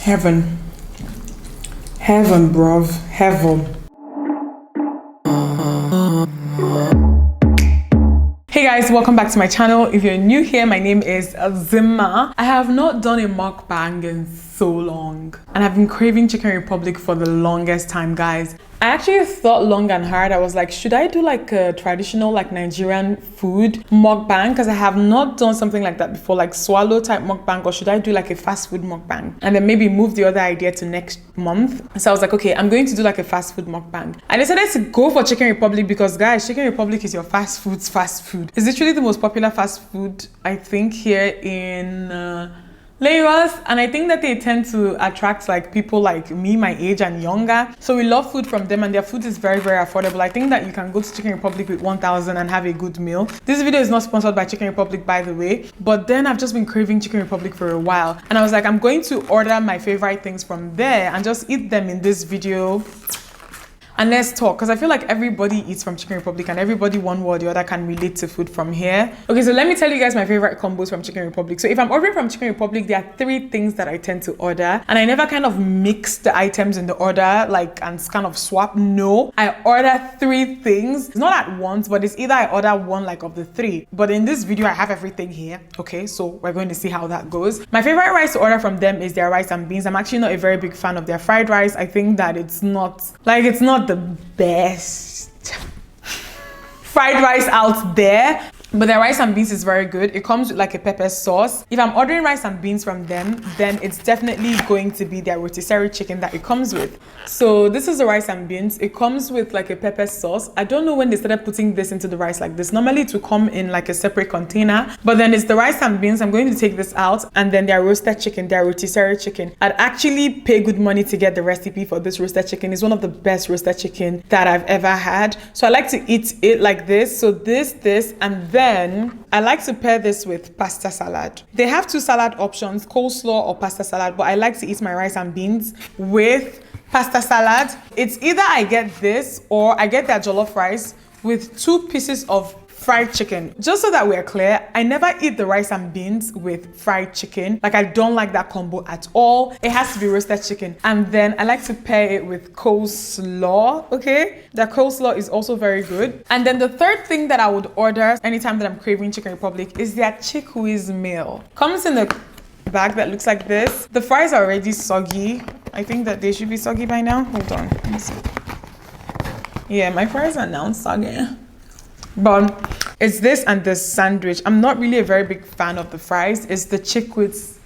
Heaven. Heaven, bruv. Heaven. Hey guys, welcome back to my channel. If you're new here, my name is Dimma. I have not done a mukbang in so long, and I've been craving Chicken Republic for the longest time, guys. I actually thought long and hard. I was like, should I do like a traditional like Nigerian food mukbang? Because I have not done something like that before, like swallow type mukbang, or should I do like a fast food mukbang? And then maybe move the other idea to next month. So I was like, okay, I'm going to do like a fast food mukbang. I decided to go for Chicken Republic because, guys, Chicken Republic is your fast food's fast food. It's literally the most popular fast food, I think, here in Lagos, and I think that they tend to attract like people like me, my age and younger. So we love food from them, and their food is very, very affordable. I think that you can go to Chicken Republic with 1,000 and have a good meal. This video is not sponsored by Chicken Republic, by the way, but then I've just been craving Chicken Republic for a while, and I was like, I'm going to order my favorite things from there and just eat them in this video. And let's talk, because I feel like everybody eats from Chicken Republic, and everybody one way or the other can relate to food from here. Okay, so let me tell you guys my favorite combos from Chicken Republic. So if I'm ordering from Chicken Republic, there are 3 things that I tend to order, and I never kind of mix the items in the order like and kind of swap. No, I order 3 things, it's not at once, but it's either I order one like of the 3. But in this video I have everything here. Okay, so we're going to see how that goes. My favorite rice to order from them is their rice and beans. I'm actually not a very big fan of their fried rice. I think that it's not the best fried rice out there, but their rice and beans is very good. It comes with like a pepper sauce. If I'm ordering rice and beans from them, then it's definitely going to be their rotisserie chicken that it comes with. So this is the rice and beans. It comes with like a pepper sauce. I don't know when they started putting this into the rice like this. Normally it will come in like a separate container, but then it's the rice and beans. I'm going to take this out, and then their roasted chicken, their rotisserie chicken. I'd actually pay good money to get the recipe for this roasted chicken. It's one of the best roasted chicken that I've ever had. So I like to eat it like this. So this, and then I like to pair this with pasta salad. They have 2 salad options, coleslaw or pasta salad, but I like to eat my rice and beans with pasta salad. It's either I get this or I get their jollof rice with 2 pieces of fried chicken. Just so that we're clear, I never eat the rice and beans with fried chicken. Like, I don't like that combo at all. It has to be roasted chicken. And then I like to pair it with coleslaw, okay? The coleslaw is also very good. And then the third thing that I would order anytime that I'm craving Chicken Republic is their chickpeas meal. Comes in a bag that looks like this. The fries are already soggy. I think that they should be soggy by now. Hold on, let me see. Yeah, my fries are now soggy. But it's this and this sandwich. I'm not really a very big fan of the fries. It's the chickpeas.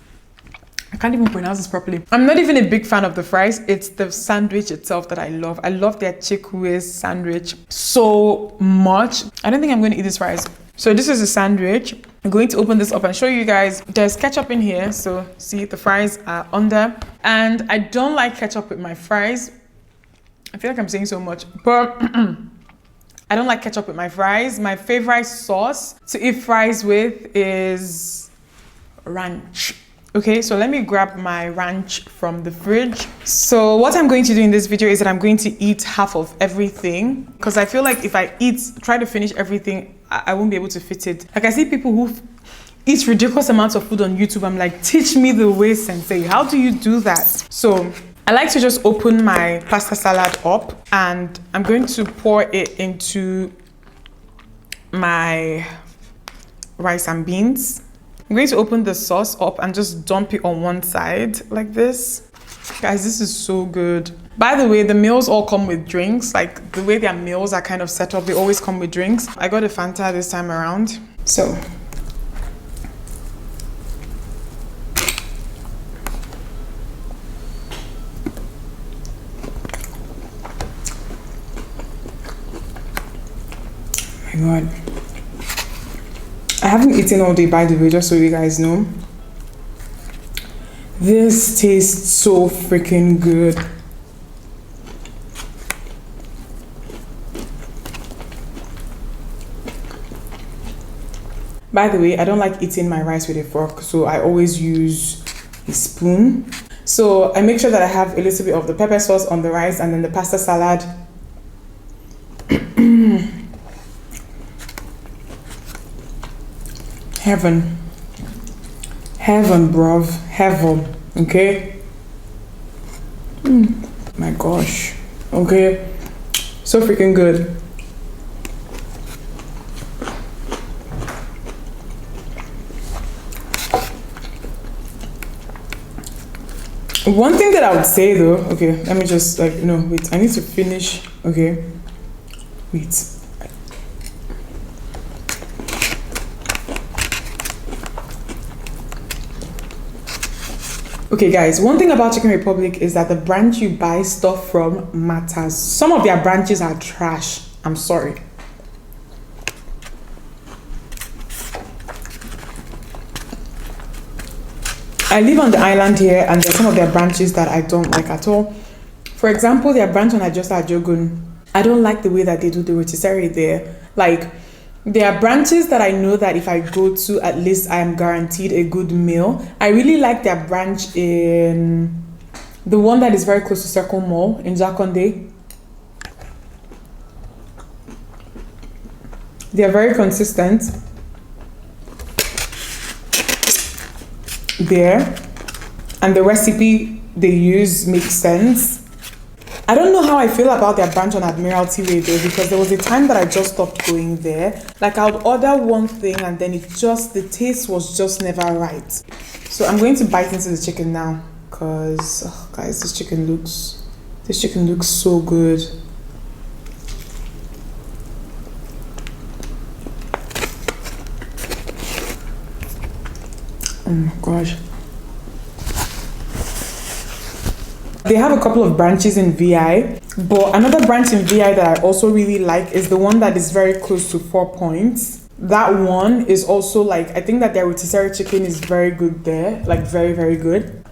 I can't even pronounce this properly. I'm not even a big fan of the fries. It's the sandwich itself that I love. I love their chickpeas sandwich so much. I don't think I'm going to eat this fries. So this is a sandwich. I'm going to open this up and show you guys. There's ketchup in here. So see, the fries are under. And I don't like ketchup with my fries. I feel like I'm saying so much, but I don't like ketchup with my fries. My favorite sauce to eat fries with is ranch. Okay, so let me grab my ranch from the fridge. So what I'm going to do in this video is that I'm going to eat half of everything, because I feel like if I try to finish everything, I won't be able to fit it. Like, I see people who eat ridiculous amounts of food on YouTube. I'm like, teach me the way, sensei. How do you do that? So I like to just open my pasta salad up, and I'm going to pour it into my rice and beans. I'm going to open the sauce up and just dump it on one side like this. Guys, this is so good. By the way, the meals all come with drinks. Like, the way their meals are kind of set up, they always come with drinks. I got a Fanta this time around. So God, I haven't eaten all day, by the way, just so you guys know. This tastes so freaking good. By the way, I don't like eating my rice with a fork, so I always use a spoon. So I make sure that I have a little bit of the pepper sauce on the rice, and then the pasta salad. Heaven. Heaven, bruv. Heaven. Okay? My gosh. Okay. So freaking good. One thing that I would say though, okay, let me just like, no, wait, I need to finish, okay, wait. Okay guys, one thing about Chicken Republic is that the branch you buy stuff from matters. Some of their branches are trash, I'm sorry. I live on the island here and there's some of their branches that I don't like at all. For example, their branch on Ajosta Ajogun, I don't like the way that they do the rotisserie there. Like, there are branches that I know that if I go to, at least I am guaranteed a good meal. I really like their branch in the one that is very close to Circle Mall in Jakonde. They are very consistent there, and the recipe they use makes sense. I don't know how I feel about their branch on Admiralty Way though, because there was a time that I just stopped going there. Like I would order one thing and then the taste was just never right. So I'm going to bite into the chicken now, because oh guys, this chicken looks so good. Oh my gosh. They have a couple of branches in VI, but another branch in VI that I also really like is the one that is very close to 4 Points. That one is also like, I think that their rotisserie chicken is very good there, like very, very good.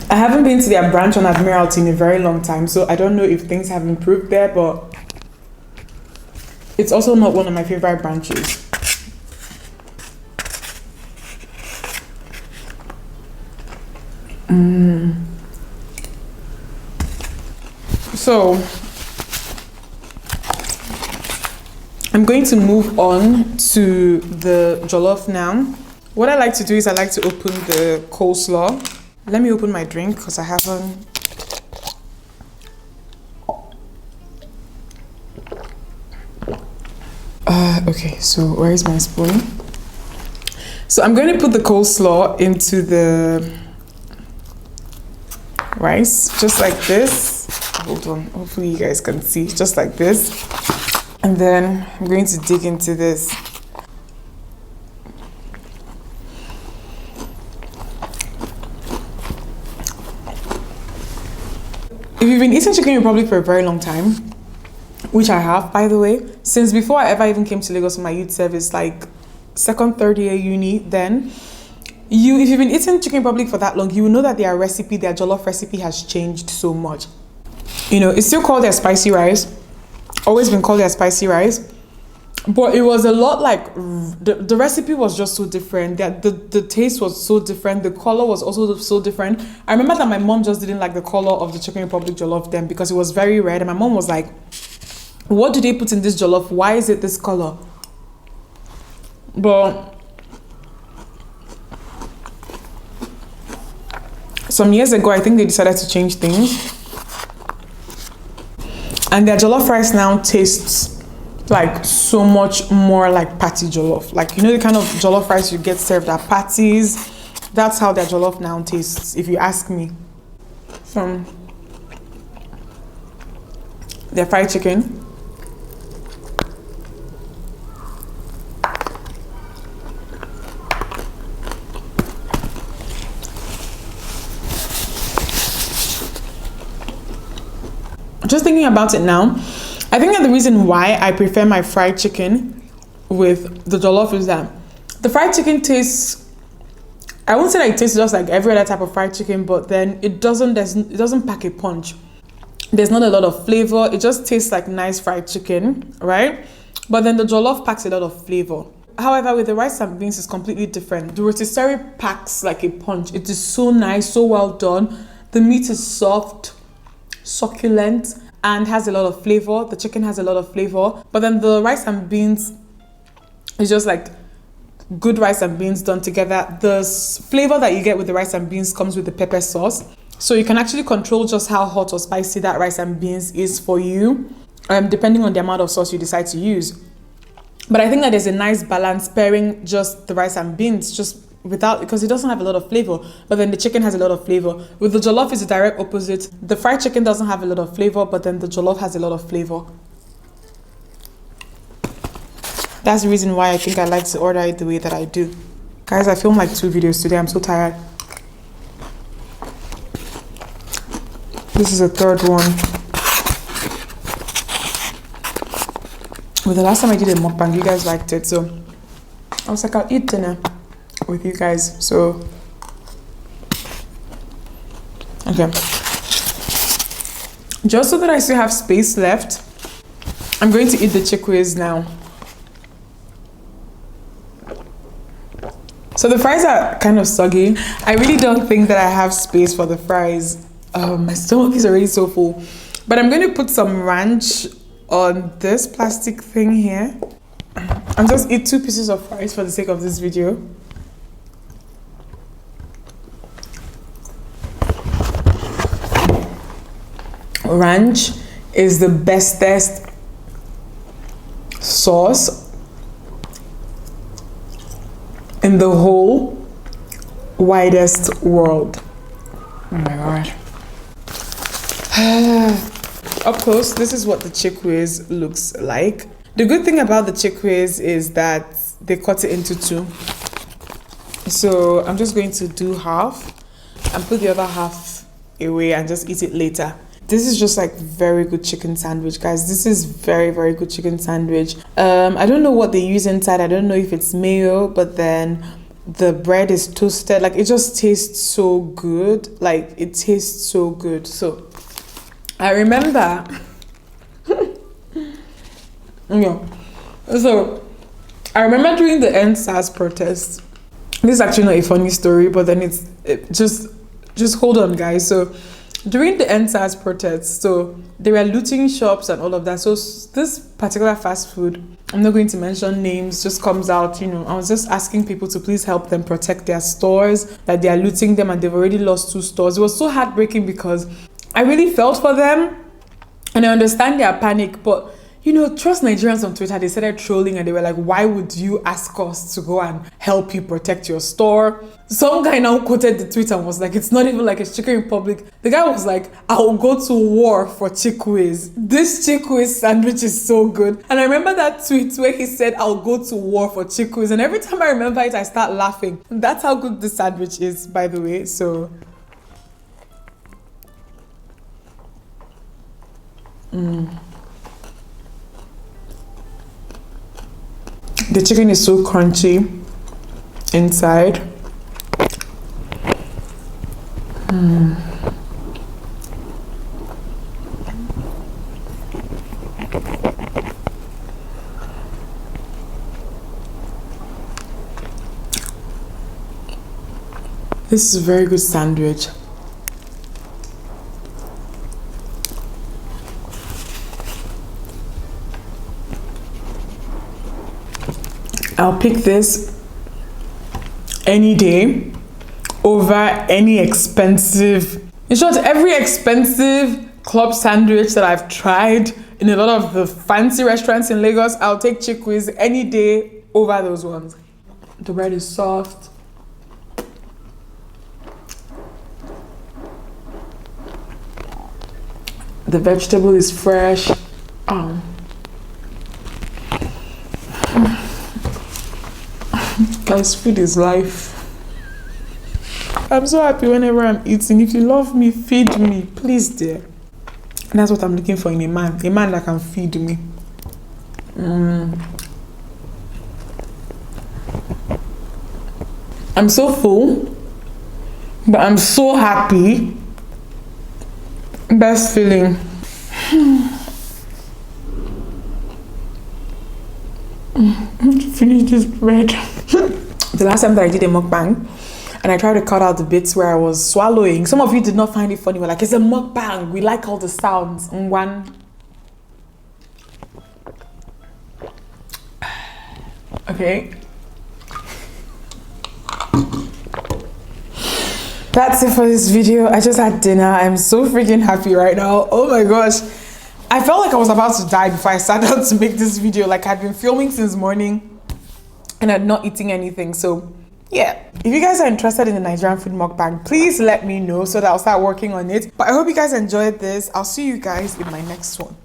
I haven't been to their branch on Admiralty in a very long time, so I don't know if things have improved there, but it's also not one of my favorite branches. So I'm going to move on to the jollof now. What I like to do is I like to open the coleslaw. Let me open my drink because I haven't. Okay, so where is my spoon? So I'm going to put the coleslaw into the rice, just like this. Hold on, hopefully you guys can see, just like this. And then I'm going to dig into this. If you've been eating Chicken Republic for a very long time, which I have, by the way, since before I ever even came to Lagos for my youth service, like second, third year uni, then if you've been eating Chicken Republic for that long, you will know that their jollof recipe has changed so much. You know, it's still called their spicy rice, always been called their spicy rice, but it was a lot like, the recipe was just so different, the taste was so different, the color was also so different. I remember that my mom just didn't like the color of the Chicken Republic jollof then because it was very red, and my mom was like, what do they put in this jollof? Why is it this color? But some years ago, I think they decided to change things. And their jollof rice now tastes like so much more like patty jollof. Like, you know, the kind of jollof rice you get served at parties. That's how their jollof now tastes, if you ask me. From their fried chicken. Just thinking about it now, I think that the reason why I prefer my fried chicken with the jollof is that the fried chicken tastes, I won't say that it tastes just like every other type of fried chicken, but then it doesn't pack a punch. There's not a lot of flavor. It just tastes like nice fried chicken, right? But then the jollof packs a lot of flavor. However, with the rice and beans, it's completely different. The rotisserie packs like a punch. It is so nice, so well done. The meat is soft, succulent, and has a lot of flavor. The chicken has a lot of flavor, but then the rice and beans is just like good rice and beans done together. The flavor that you get with the rice and beans comes with the pepper sauce, so you can actually control just how hot or spicy that rice and beans is for you, depending on the amount of sauce you decide to use. But I think that there's a nice balance pairing just the rice and beans just without, because it doesn't have a lot of flavor, but then the chicken has a lot of flavor. With the jollof, it's the direct opposite. The fried chicken doesn't have a lot of flavor, but then the jollof has a lot of flavor. That's the reason why I think I like to order it the way that I do. Guys, I filmed like 2 videos today. I'm so tired. This is the 3rd one. But the last time I did a mukbang, you guys liked it, so I was like, I'll eat dinner with you guys. So okay, just so that I still have space left, I'm going to eat the chickpeas now. So the fries are kind of soggy. I really don't think that I have space for the fries. My stomach is already so full, but I'm going to put some ranch on this plastic thing here and just eat 2 pieces of fries for the sake of this video. Ranch is the bestest sauce in the whole widest world. Oh my god. Up close, this is what the chickpeas looks like. The good thing about the chickpeas is that they cut it into 2. So I'm just going to do half and put the other half away and just eat it later. This is just like very good chicken sandwich, guys. This is very, very good chicken sandwich. I don't know what they use inside. I don't know if it's mayo, but then the bread is toasted. Like, it just tastes so good. Like, it tastes so good. So I remember so I remember during the End SARS protest. This is actually not a funny story, but then just hold on, guys. So during the End SARS protests, so they were looting shops and all of that. So this particular fast food, I'm not going to mention names, just comes out, I was just asking people to please help them protect their stores, that they are looting them and they've already lost 2 stores. It was so heartbreaking because I really felt for them and I understand their panic, but trust Nigerians on Twitter. They started trolling and they were like, why would you ask us to go and help you protect your store? Some guy now quoted the tweet and was like, it's not even like a Chicken Republic. The guy was like, I will go to war for chickpeas. This chickpeas sandwich is so good. And I remember that tweet where he said, I'll go to war for chickpeas. And every time I remember it, I start laughing. And that's how good this sandwich is, by the way. So the chicken is so crunchy inside. This is a very good sandwich. I'll pick this any day over any expensive, in short, every expensive club sandwich that I've tried in a lot of the fancy restaurants in Lagos. I'll take chickpeas any day over those ones. The bread is soft. The vegetable is fresh. Guys, food is life. I'm so happy whenever I'm eating. If you love me, feed me, please, dear. And that's what I'm looking for in a man that can feed me. I'm so full, but I'm so happy. Best feeling. Finish this bread. The last time that I did a mukbang, and I tried to cut out the bits where I was swallowing. Some of you did not find it funny. We're like, it's a mukbang. We like all the sounds. One. Okay. That's it for this video. I just had dinner. I'm so freaking happy right now. Oh my gosh. I felt like I was about to die before I sat down to make this video. Like, I'd been filming since morning and I'd not eating anything. So yeah, if you guys are interested in the Nigerian food mukbang, please let me know so that I'll start working on it. But I hope you guys enjoyed this. I'll see you guys in my next one.